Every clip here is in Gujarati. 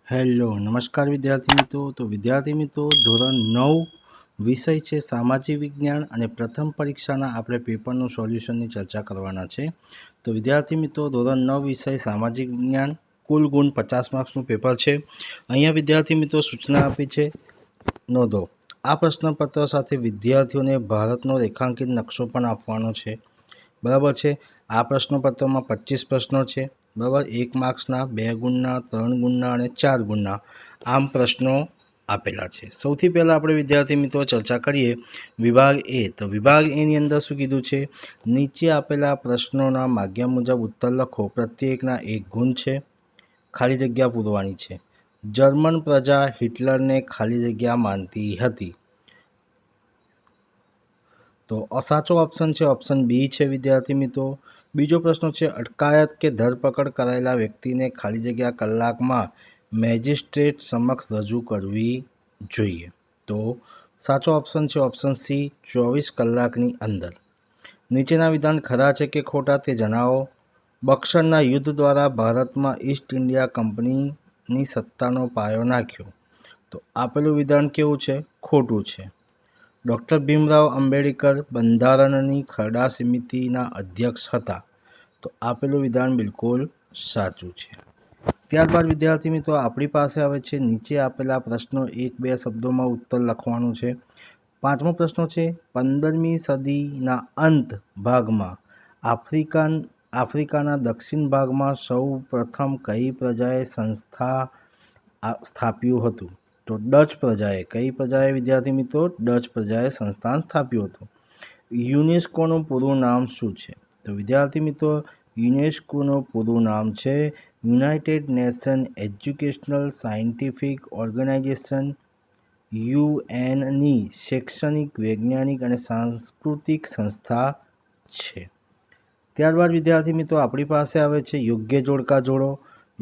હેલો નમસ્કાર વિદ્યાર્થી મિત્રો. તો વિદ્યાર્થી મિત્રો, ધોરણ 9 વિષય છે સામાજિક વિજ્ઞાન અને પ્રથમ પરીક્ષાના આપણે પેપરનું સોલ્યુશનની ચર્ચા કરવાના છે. તો વિદ્યાર્થી મિત્રો, ધોરણ 9 વિષય સામાજિક વિજ્ઞાન, કુલ ગુણ 50 માર્ક્સનું પેપર છે. અહીંયા વિદ્યાર્થી મિત્રો સૂચના આપી છે, નોંધો. આ પ્રશ્નપત્ર સાથે વિદ્યાર્થીઓને ભારતનો રેખાંકિત નકશો પણ આપવાનો છે. બરાબર છે. આ પ્રશ્નપત્રમાં 25 પ્રશ્નો છે. બરાબર, 1 માર્ક્સના, 2 ગુણના, 3 ગુણના અને 4 ગુણના આમ પ્રશ્નો આપેલા છે. સૌથી પહેલાં આપણે વિદ્યાર્થી મિત્રો ચર્ચા કરીએ વિભાગ એ. તો વિભાગ એની અંદર શું કીધું છે? નીચે આપેલા પ્રશ્નોના માગ્યા મુજબ ઉત્તર લખો. પ્રત્યેકના 1 ગુણ છે. ખાલી જગ્યા પૂરવાની છે. જર્મન પ્રજા હિટલરને ખાલી જગ્યા માનતી હતી. તો સાચો ઓપ્શન છે ઓપ્શન બી છે વિદ્યાર્થી મિત્રો. બીજો પ્રશ્ન છે, અટકાયત કે ધરપકડ કરાયેલા વ્યક્તિને ખાલી જગ્યા કલાકમાં મેજિસ્ટ્રેટ સમક્ષ રજૂ કરવી જોઈએ. તો સાચો ઓપ્શન છે ઓપ્શન સી, 24 કલાકની અંદર. નીચેના વિધાન ખરા છે કે ખોટા તે જણાવો. બક્સરના યુદ્ધ દ્વારા ભારતમાં ઈસ્ટ ઇન્ડિયા કંપનીની સત્તાનો પાયો નાખ્યો. તો આપેલું વિધાન કેવું છે? ખોટું છે. ડૉક્ટર ભીમરાવ આંબેડકર બંધારણની ખરડા સમિતિના અધ્યક્ષ હતા. તો આપેલું વિધાન બિલકુલ સાચું છે. ત્યારબાદ વિદ્યાર્થી મિત્રો આપણી પાસે આવે છે નીચે આપેલા પ્રશ્નો 1-2 શબ્દોમાં ઉત્તર લખવાનું છે. 5મો પ્રશ્ન છે, 15મી સદીના અંત ભાગમાં આફ્રિકાના દક્ષિણ ભાગમાં સૌ પ્રથમ કઈ પ્રજાએ સ્થાપ્યું હતું? તો ડચ પ્રજાએ. કઈ પ્રજાએ વિદ્યાર્થી મિત્રો? ડચ પ્રજાએ સંસ્થાન સ્થાપ્યું હતું. યુનેસ્કોનું પૂરું નામ શું છે? તો વિદ્યાર્થી મિત્રો યુનેસ્કોનું પૂરું નામ છે United Nation Educational Scientific Organization. યુએનની શૈક્ષણિક, વૈજ્ઞાનિક અને સાંસ્કૃતિક સંસ્થા છે. ત્યારબાદ વિદ્યાર્થી મિત્રો આપણી પાસે આવે છે યોગ્ય જોડકા જોડો.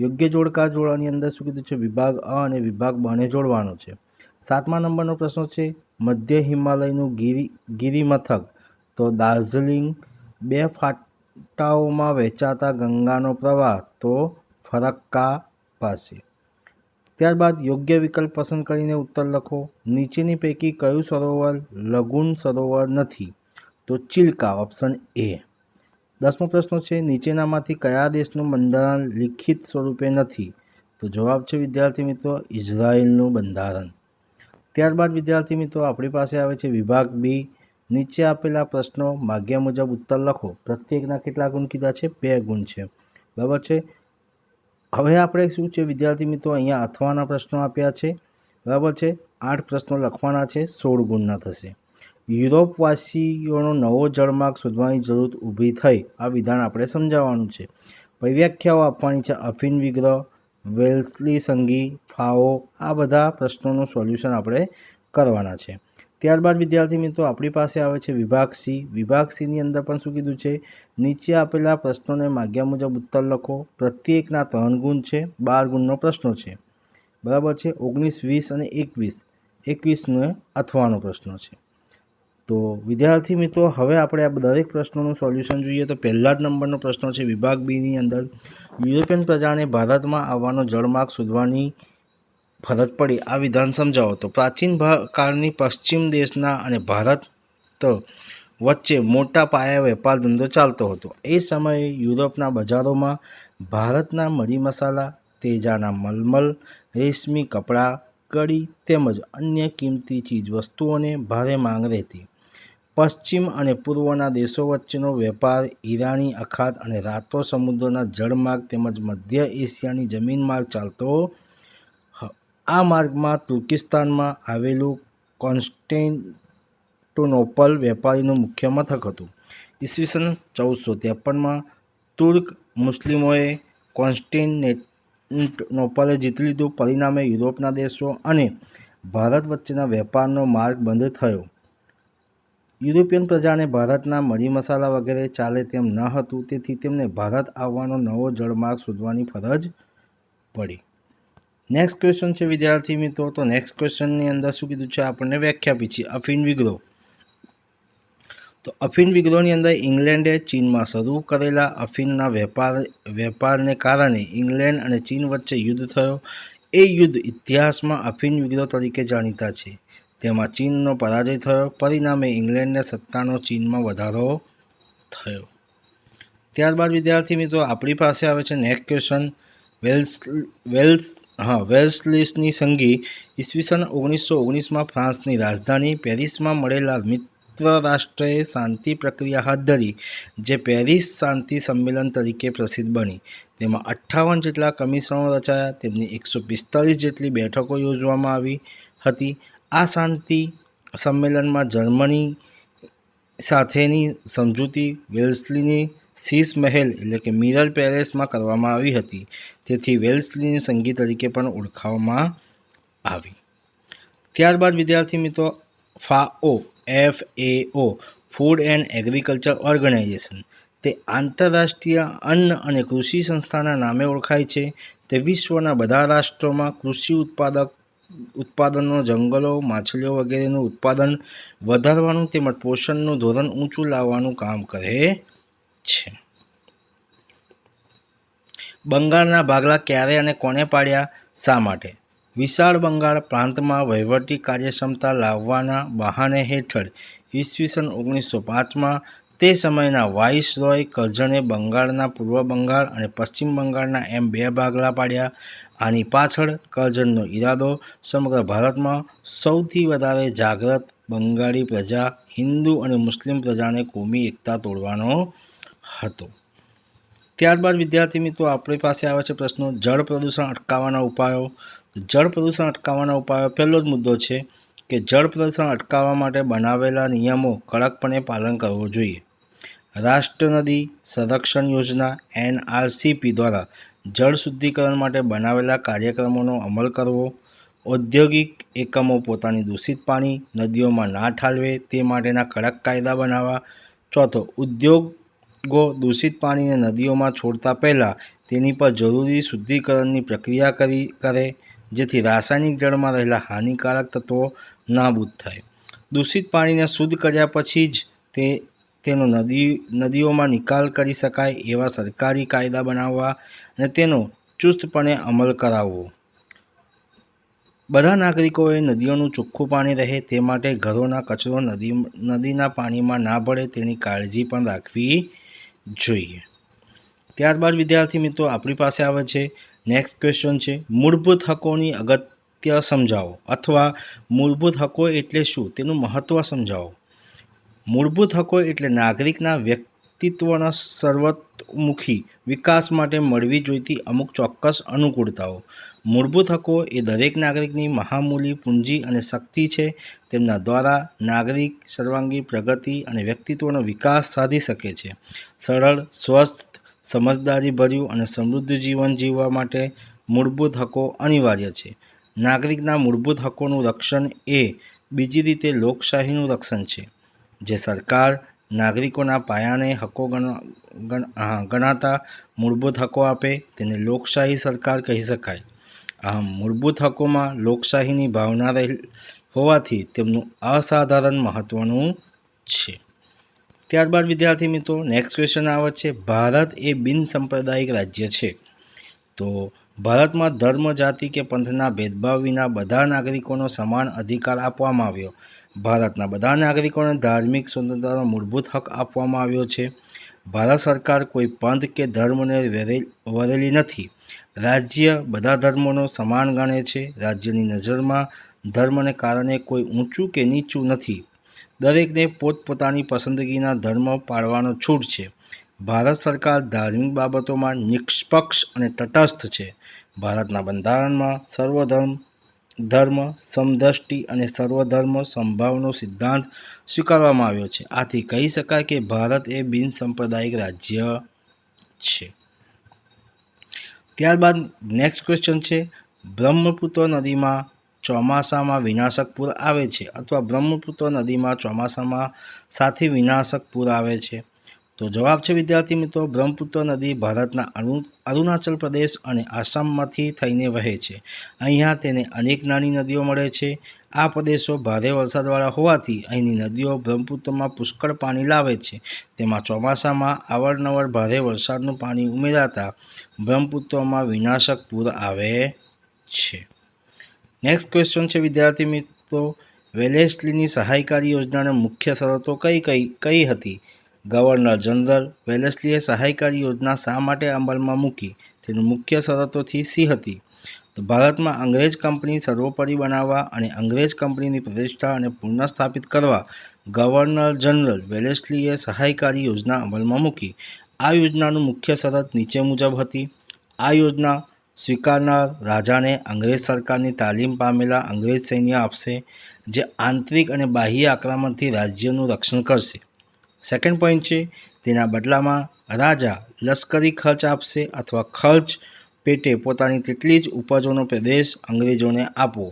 યોગ્ય જોડકા જોડવાની અંદર શું કીધું છે? વિભાગ અ અને વિભાગ બ ને જોડવાનો છે. 7મા નંબરનો પ્રશ્ન છે, મધ્ય હિમાલયનું ગિરિમથક તો દાર્જિલિંગ. 2 ફાટાઓમાં વહેંચાતા ગંગાનો પ્રવાહ તો ફરક્કા પાસે. ત્યારબાદ યોગ્ય વિકલ્પ પસંદ કરીને ઉત્તર લખો. નીચેની પૈકી કયું સરોવર લઘુન સરોવર નથી? તો ચિલ્કા, ઓપ્શન એ. 10મો પ્રશ્ન છે, નીચેનામાંથી કયા દેશનું બંધારણ લિખિત સ્વરૂપે નથી? તો જવાબ છે વિદ્યાર્થી મિત્રો ઇઝરાયલનું બંધારણ. ત્યારબાદ વિદ્યાર્થી મિત્રો આપણી પાસે આવે છે વિભાગ બી. નીચે આપેલા પ્રશ્નો માગ્યા મુજબ ઉત્તર લખો. પ્રત્યેકના કેટલા ગુણ કીધા છે? 2 ગુણ છે. બરાબર છે. હવે આપણે શું છે વિદ્યાર્થી મિત્રો, અહીંયા અથવાના પ્રશ્નો આપ્યા છે. બરાબર છે. 8 પ્રશ્નો લખવાના છે, 16 ગુણના થશે. યુરોપવાસીઓનો નવો જળમાર્ગ શોધવાની જરૂર ઊભી થઈ. આ વિધાન આપણે સમજાવવાનું છે. પછી વ્યાખ્યાઓ આપવાની છે. અફીણ વિગ્રહ, વેલ્સલી સંઘી, ફાઓ, આ બધા પ્રશ્નોનું સોલ્યુશન આપણે કરવાના છે. ત્યારબાદ વિદ્યાર્થી મિત્રો આપણી પાસે આવે છે વિભાગ સી. વિભાગ સીની અંદર પણ શું કીધું છે? નીચે આપેલા પ્રશ્નોને માગ્યા મુજબ ઉત્તર લખો. પ્રત્યેકના 3 ગુણ છે. 12 ગુણનો પ્રશ્ન છે. બરાબર છે. 19, 20 અને 21નો અથવાનો પ્રશ્ન છે. તો વિદ્યાર્થી મિત્રો હવે આપણે આ દરેક પ્રશ્નોનું સોલ્યુશન જોઈએ. તો પહેલા જ નંબરનો પ્રશ્ન છે વિભાગ બીની અંદર, યુરોપિયન પ્રજાને ભારતમાં આવવાનો જળમાર્ગ શોધવાની ફરજ પડી. આ વિધાન સમજાવો. તો પ્રાચીન કાળની પશ્ચિમ દેશના અને ભારત વચ્ચે મોટા પાયે વેપાર ધંધો ચાલતો હતો. એ સમયે યુરોપના બજારોમાં ભારતના મરી મસાલા, તેજાના મલમલ, રેશમી કપડાં, કડી તેમજ અન્ય કિંમતી ચીજ વસ્તુઓને ભારે માંગ રહેતી. પશ્ચિમ અને પૂર્વના દેશો વચ્ચેનો વેપાર ઈરાની અખાત અને રાતો સમુદ્રના જળમાર્ગ તેમજ મધ્ય એશિયાની જમીન માર્ગ ચાલતો. આ માર્ગમાં તુર્કિસ્તાનમાં આવેલું કોન્સ્ટેન્ટિનોપલ વેપારીનું મુખ્ય મથક હતું. ઈસવીસન 1453માં તુર્ક મુસ્લિમોએ કોન્સ્ટેન્ટિનોપલે જીતી લીધું. પરિણામે યુરોપના દેશો અને ભારત વચ્ચેના વેપારનો માર્ગ બંધ થયો. યુરોપિયન પ્રજાને ભારતના મરી મસાલા વગેરે ચાલે તેમ ન હતું, તેથી તેમને ભારત આવવાનો નવો જળમાર્ગ શોધવાની ફરજ પડી. નેક્સ્ટ ક્વેશ્ચન છે વિદ્યાર્થી મિત્રો. તો નેક્સ્ટ ક્વેશ્ચનની અંદર શું કીધું છે? આપણને વ્યાખ્યા આપી છે અફીણ વિગ્રહ. તો અફીણ વિગ્રહની અંદર ઇંગ્લેન્ડે ચીનમાં શરૂ કરેલા અફીણના વેપારને કારણે ઇંગ્લેન્ડ અને ચીન વચ્ચે યુદ્ધ થયો. એ યુદ્ધ ઇતિહાસમાં અફીણ યુદ્ધો તરીકે જાણીતા છે. તેમાં ચીનનો પરાજય થયો, પરિણામે ઇંગ્લેન્ડને સત્તાનો ચીનમાં વધારો થયો. ત્યારબાદ વિદ્યાર્થી મિત્રો આપણી પાસે આવે છે નેક્સ્ટ ક્વેશ્ચન. વેલ્સલીની સંધિ ઈસવીસન 1919માં ફ્રાન્સની રાજધાની પેરિસમાં મળેલા મિત્ર રાષ્ટ્રએ શાંતિ પ્રક્રિયા હાથ ધરી, જે પેરિસ શાંતિ સંમેલન તરીકે પ્રસિદ્ધ બની. તેમાં 58 જેટલા કમિશનો રચાયા, તેમની 145 જેટલી બેઠકો યોજવામાં આવી હતી. આ શાંતિ સંમેલનમાં જર્મની સાથેની સમજૂતી વેલ્સલીની શીશ મહેલ એટલે કે મિરર પેલેસમાં કરવામાં આવી હતી. તેથી વેલ્સલીની સંધિ તરીકે પણ ઓળખાવવામાં આવી. ત્યારબાદ વિદ્યાર્થી મિત્રો FAO food and agriculture organization, તે આંતરરાષ્ટ્રીય અન્ન અને કૃષિ સંસ્થાના નામે ઓળખાય છે. તે વિશ્વના બધા રાષ્ટ્રોમાં કૃષિ ઉત્પાદનો, જંગલો, માછલીઓ વગેરેનું ઉત્પાદન વધારવાનું તેમજ પોષણનું ધોરણ ઊંચું લાવવાનું કામ કરે છે. બંગાળના ભાગલા ક્યારે અને કોને પાડ્યા? શા માટે? વિશાળ બંગાળ પ્રાંતમાં વહીવટી કાર્યક્ષમતા લાવવાના બહાને હેઠળ ઈસવીસન 1905માં તે સમયના વાઇસરોય કર્ઝને બંગાળના પૂર્વ બંગાળ અને પશ્ચિમ બંગાળના એમ 2 ભાગલા પાડ્યા. આની પાછળ કર્ઝનનો ઈરાદો સમગ્ર ભારતમાં સૌથી વધારે જાગૃત બંગાળી પ્રજા, હિન્દુ અને મુસ્લિમ પ્રજાને કોમી એકતા તોડવાનો હતો. ત્યારબાદ વિદ્યાર્થી મિત્રો આપણી પાસે આવે છે પ્રશ્નો જળ પ્રદૂષણ અટકાવવાના ઉપાયો. જળ પ્રદૂષણ અટકાવવાના ઉપાયો પહેલો જ મુદ્દો છે કે જળ પ્રદૂષણ અટકાવવા માટે બનાવેલા નિયમો કડકપણે પાલન કરવું જોઈએ. રાષ્ટ્ર નદી સંરક્ષણ યોજના NRCP દ્વારા જળ શુદ્ધિકરણ માટે બનાવેલા કાર્યક્રમોનો અમલ કરવો. ઔદ્યોગિક એકમો પોતાની દૂષિત પાણી નદીઓમાં ના ઠાલવે તે માટેના કડક કાયદા બનાવવા. ચોથો, ઉદ્યોગો દૂષિત પાણીને નદીઓમાં છોડતા પહેલાં તેની પર જરૂરી શુદ્ધિકરણની પ્રક્રિયા કરે, જેથી રાસાયણિક જળમાં રહેલા હાનિકારક તત્વો નાબૂદ થાય. દૂષિત પાણીને શુદ્ધ કર્યા પછી જ તેનો નદીઓમાં નિકાલ કરી શકાય એવા સરકારી કાયદા બનાવવા અને તેનો ચુસ્તપણે અમલ કરાવવો. બધા નાગરિકોએ નદીઓનું ચોખ્ખું પાણી રહે તે માટે ઘરોના કચરો નદીના પાણીમાં ના ભળે તેની કાળજી પણ રાખવી જોઈએ. ત્યારબાદ વિદ્યાર્થી મિત્રો આપણી પાસે આવે છે નેક્સ્ટ ક્વેશ્ચન છે મૂળભૂત હકોની અગત્ય સમજાવો અથવા મૂળભૂત હકો એટલે શું તેનું મહત્ત્વ સમજાવો. મૂળભૂત હકો એટલે નાગરિકના વ્યક્તિત્વના સર્વતોમુખી વિકાસ માટે મળવી જોઈતી અમુક ચોક્કસ અનુકૂળતાઓ. મૂળભૂત હકો એ દરેક નાગરિકની મહામૂલી પૂંજી અને શક્તિ છે. તેમના દ્વારા નાગરિક સર્વાંગી પ્રગતિ અને વ્યક્તિત્વનો વિકાસ સાધી શકે છે. સરળ, સ્વસ્થ, સમજદારીભર્યું અને સમૃદ્ધ જીવન જીવવા માટે મૂળભૂત હકો અનિવાર્ય છે. નાગરિકના મૂળભૂત હકોનું રક્ષણ એ બીજી રીતે લોકશાહીનું રક્ષણ છે. જે સરકાર નાગરિકોના પાયાને હકો ગણાતા મૂળભૂત હકો આપે તેને લોકશાહી સરકાર કહી શકાય. આમ મૂળભૂત હકોમાં લોકશાહીની ભાવના હોવાથી તેમનું અસાધારણ મહત્ત્વનું છે. ત્યારબાદ વિદ્યાર્થી મિત્રો નેક્સ્ટ ક્વેશ્ચન આવે છે ભારત એ બિનસાંપ્રદાયિક રાજ્ય છે. તો ભારતમાં ધર્મ, જાતિ કે પંથના ભેદભાવ વિના બધા નાગરિકોનો સમાન અધિકાર આપવામાં આવ્યો. ભારતના બધા નાગરિકોને ધાર્મિક સ્વતંત્રતાનો મૂળભૂત હક આપવામાં આવ્યો છે. ભારત સરકાર કોઈ પંથ કે ધર્મને વરેલી નથી. રાજ્ય બધા ધર્મોનો સમાન ગણે છે. રાજ્યની નજરમાં ધર્મને કારણે કોઈ ઊંચું કે નીચું નથી. દરેકને પોતપોતાની પસંદગીના ધર્મ પાળવાનો છૂટ છે. ભારત સરકાર ધાર્મિક બાબતોમાં નિષ્પક્ષ અને તટસ્થ છે. ભારતના બંધારણમાં સર્વધર્મ સમદ્રષ્ટિ અને સર્વધર્મ સંભાવનો સિદ્ધાંત સ્વીકારવામાં આવ્યો છે. આથી કહી શકાય કે ભારત એ બિનસાંપ્રદાયિક રાજ્ય છે. ત્યારબાદ નેક્સ્ટ ક્વેશ્ચન છે બ્રહ્મપુત્ર નદીમાં ચોમાસામાં વિનાશક પૂર આવે છે અથવા બ્રહ્મપુત્ર નદીમાં ચોમાસામાં સાથે વિનાશક પૂર આવે છે. તો જવાબ છે વિદ્યાર્થી મિત્રો બ્રહ્મપુત્ર નદી ભારતના અરુણાચલ પ્રદેશ અને આસામમાંથી થઈને વહે છે. અહીંયા તેને અનેક નાની નદીઓ મળે છે. આ પ્રદેશો ભારે વરસાદવાળા હોવાથી અહીંની નદીઓ બ્રહ્મપુત્રમાં પુષ્કળ પાણી લાવે છે. તેમાં ચોમાસામાં અવારનવાર ભારે વરસાદનું પાણી ઉમેરાતા બ્રહ્મપુત્રમાં વિનાશક પૂર આવે છે। નેક્સ્ટ ક્વેશ્ચન છે વિદ્યાર્થી મિત્રો, વેલેસ્લીની સહાયકારી યોજનાની મુખ્ય શરતો કઈ હતી? ગવર્નર જનરલ વેલેસ્લીએ સહાયકારી યોજના શા માટે અમલમાં મૂકી? તેની મુખ્ય શરતોથી સી હતી? તો ભારતમાં અંગ્રેજ કંપની સર્વોપરી બનાવવા અને અંગ્રેજ કંપનીની પ્રતિષ્ઠા અને પુનઃસ્થાપિત કરવા ગવર્નર જનરલ વેલેસ્લીએ સહાયકારી યોજના અમલમાં મૂકી। આ યોજનાનું મુખ્ય શરત નીચે મુજબ હતી। આ યોજના સ્વીકારનાર રાજાને અંગ્રેજ સરકારની તાલીમ પામેલા અંગ્રેજ સૈન્ય આપશે, જે આંતરિક અને બાહ્ય આક્રમણથી રાજ્યનું રક્ષણ કરશે। સેકન્ડ પોઈન્ટ છે, તેના બદલામાં રાજા લશ્કરી ખર્ચ આપશે અથવા ખર્ચ પેટે પોતાની તેટલી જ ઉપજોનો પ્રદેશ અંગ્રેજોને આપવો।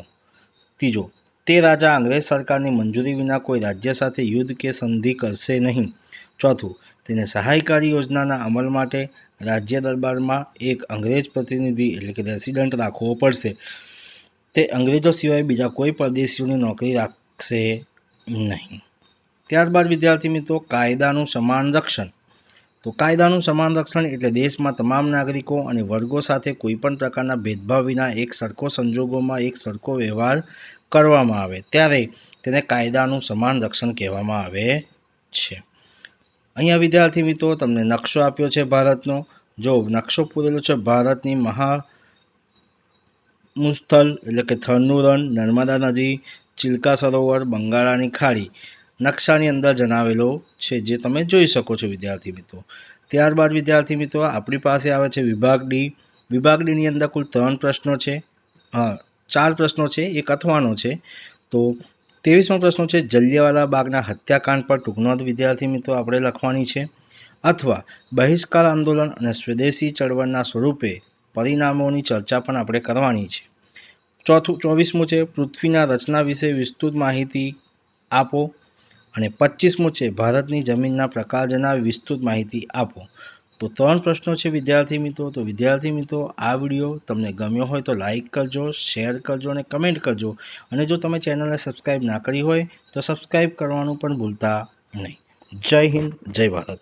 ત્રીજો, તે રાજા અંગ્રેજ સરકારની મંજૂરી વિના કોઈ રાજ્ય સાથે યુદ્ધ કે સંધિ કરશે નહીં। ચોથું, તેને સહાયકારી યોજનાના અમલ માટે રાજ્ય દરબારમાં એક અંગ્રેજ પ્રતિનિધિ એટલે કે રેસિડન્ટ રાખવો પડશે। તે અંગ્રેજો સિવાય બીજા કોઈ પરદેશીઓની નોકરી રાખશે નહીં। ત્યારબાદ વિદ્યાર્થી મિત્રો, કાયદાનું સમાન રક્ષણ। તો કાયદાનું સમાન રક્ષણ એટલે દેશમાં તમામ નાગરિકો અને વર્ગો સાથે કોઈપણ પ્રકારના ભેદભાવ વિના એક સરખો સંજોગોમાં એક સરખો વ્યવહાર કરવામાં આવે ત્યારે તેને કાયદાનું સમાન રક્ષણ કહેવામાં આવે છે। અહીંયા વિદ્યાર્થી મિત્રો તમને નકશો આપ્યો છે ભારતનો। જો નકશો પૂરેલો છે ભારતની મહામુસ્થલ એટલે કે થરનું રણ, નર્મદા નદી, ચિલ્કા સરોવર, બંગાળાની ખાડી નકશાની અંદર જણાવેલો છે, જે તમે જોઈ શકો છો વિદ્યાર્થી મિત્રો। ત્યારબાદ વિદ્યાર્થી મિત્રો આપણી પાસે આવે છે વિભાગ ડી। વિભાગ ડીની અંદર કુલ 3 પ્રશ્નો છે, 4 પ્રશ્નો છે, એક અથવાનો છે। તો 23મો પ્રશ્ન છે, જલિયાવાલા બાગના હત્યાકાંડ પર ટૂંક નોંધ વિદ્યાર્થી મિત્રો આપણે લખવાની છે, અથવા બહિષ્કાર આંદોલન અને સ્વદેશી ચળવળના સ્વરૂપે પરિણામોની ચર્ચા પણ આપણે કરવાની છે। 24મું છે, પૃથ્વીના રચના વિશે વિસ્તૃત માહિતી આપો, અને 25મું છે, ભારતની જમીનના પ્રકાર જણાવી વિસ્તૃત માહિતી આપો। તો 3 પ્રશ્નો છે વિદ્યાર્થી મિત્રો। તો વિદ્યાર્થી મિત્રો આ વિડીયો તમને ગમ્યો હોય તો લાઇક કરજો, શેર કરજો અને કમેન્ટ કરજો, અને જો તમે ચેનલને સબસ્ક્રાઈબ ના કરી હોય તો સબસ્ક્રાઈબ કરવાનું પણ ભૂલતા નહીં। જય હિન્દ, જય ભારત।